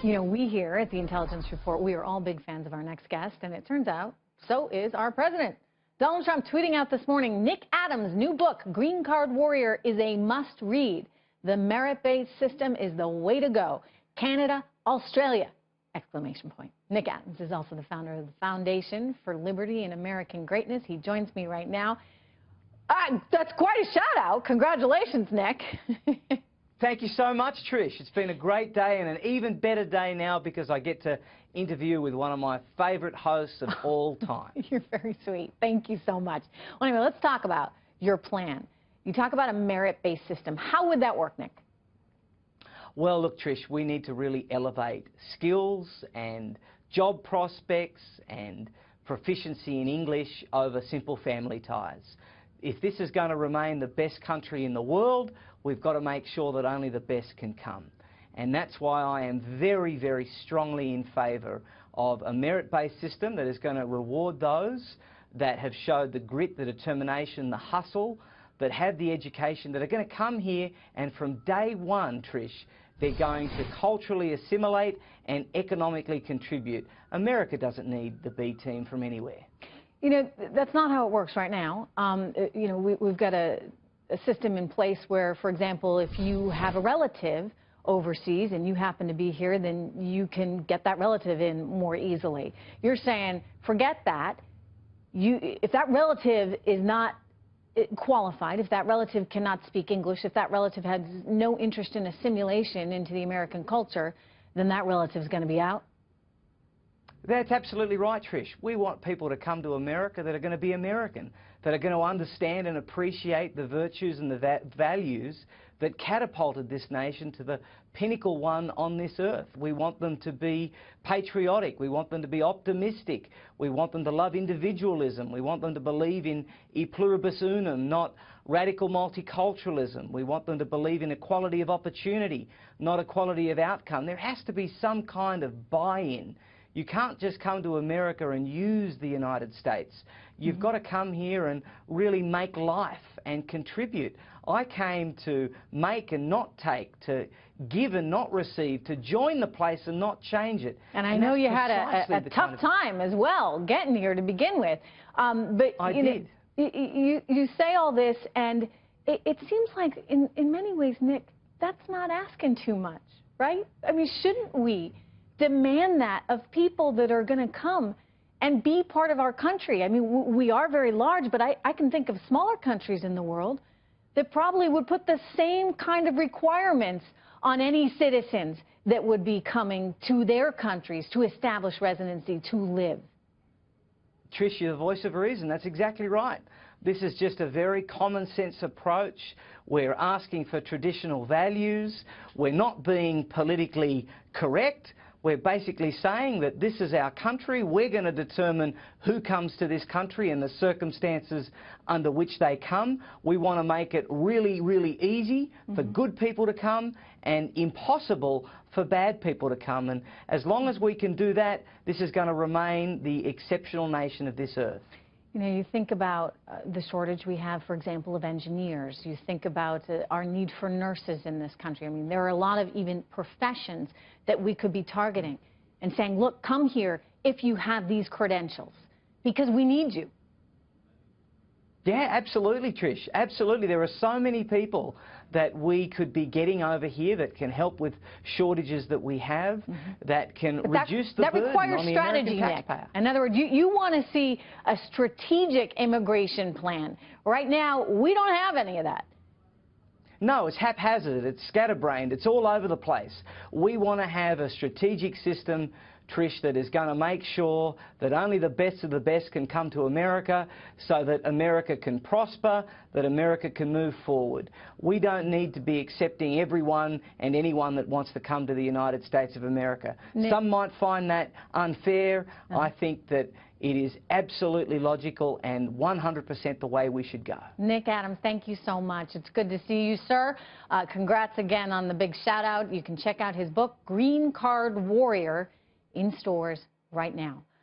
You know, we here at the Intelligence Report, we are all big fans of our next guest, and it turns out so is our president. Donald Trump tweeting out this morning, Nick Adams' new book, Green Card Warrior, is a must-read. The merit-based system is the way to go. Canada, Australia, exclamation point. Nick Adams is also the founder of the Foundation for Liberty and American Greatness. He joins me right now. That's quite a shout-out. Congratulations, Nick. Thank you so much, Trish. It's been a great day and an even better day now because I get to interview with one of my favourite hosts of all time. You're very sweet. Thank you so much. Well, anyway, let's talk about your plan. You talk about a merit-based system. How would that work, Nick? Well, look, Trish, we need to really elevate skills and job prospects and proficiency in English over simple family ties. If this is going to remain the best country in the world, we've got to make sure that only the best can come. And that's why I am very, very strongly in favour of a merit-based system that is going to reward those that have showed the grit, the determination, the hustle, that have the education, that are going to come here and from day one, Trish, they're going to culturally assimilate and economically contribute. America doesn't need the B team from anywhere. You know, that's not how it works right now. You know, we've got a system in place where, for example, if you have a relative overseas and you happen to be here, then you can get that relative in more easily. You're saying, forget that. If that relative is not qualified, if that relative cannot speak English, if that relative has no interest in assimilation into the American culture, then that relative is going to be out? That's absolutely right, Trish. We want people to come to America that are going to be American, that are going to understand and appreciate the virtues and the values that catapulted this nation to the pinnacle one on this earth. We want them to be patriotic. We want them to be optimistic. We want them to love individualism. We want them to believe in e pluribus unum, not radical multiculturalism. We want them to believe in equality of opportunity, not equality of outcome. There has to be some kind of buy-in. You can't just come to America and use the United States. You've got to come here and really make life and contribute. I came to make and not take, to give and not receive, to join the place and not change it. And I know you had a tough time as well getting here to begin with. But I did. You say all this, and it seems like in many ways, Nick, that's not asking too much, right? I mean, shouldn't we demand that of people that are going to come and be part of our country? I mean, we are very large, but I can think of smaller countries in the world that probably would put the same kind of requirements on any citizens that would be coming to their countries to establish residency, to live. Trish, you're the voice of reason. That's exactly right. This is just a very common sense approach. We're asking for traditional values. We're not being politically correct. We're basically saying that this is our country. We're going to determine who comes to this country and the circumstances under which they come. We want to make it really, really easy for good people to come and impossible for bad people to come. And as long as we can do that, this is going to remain the exceptional nation of this earth. You know, you think about the shortage we have, for example, of engineers. You think about our need for nurses in this country. I mean, there are a lot of even professions that we could be targeting and saying, look, come here if you have these credentials, because we need you. Yeah, absolutely, Trish. Absolutely. There are so many people that we could be getting over here that can help with shortages that we have, that can reduce the burden on the American taxpayer. In other words, you want to see a strategic immigration plan. Right now, we don't have any of that. No, it's haphazard, it's scatterbrained, it's all over the place. We want to have a strategic system, Trish, that is going to make sure that only the best of the best can come to America so that America can prosper, that America can move forward. We don't need to be accepting everyone and anyone that wants to come to the United States of America. Nick, some might find that unfair. I think that it is absolutely logical and 100% the way we should go. Nick Adams, thank you so much. It's good to see you, sir. Congrats again on the big shout-out. You can check out his book, Green Card Warrior, in stores right now.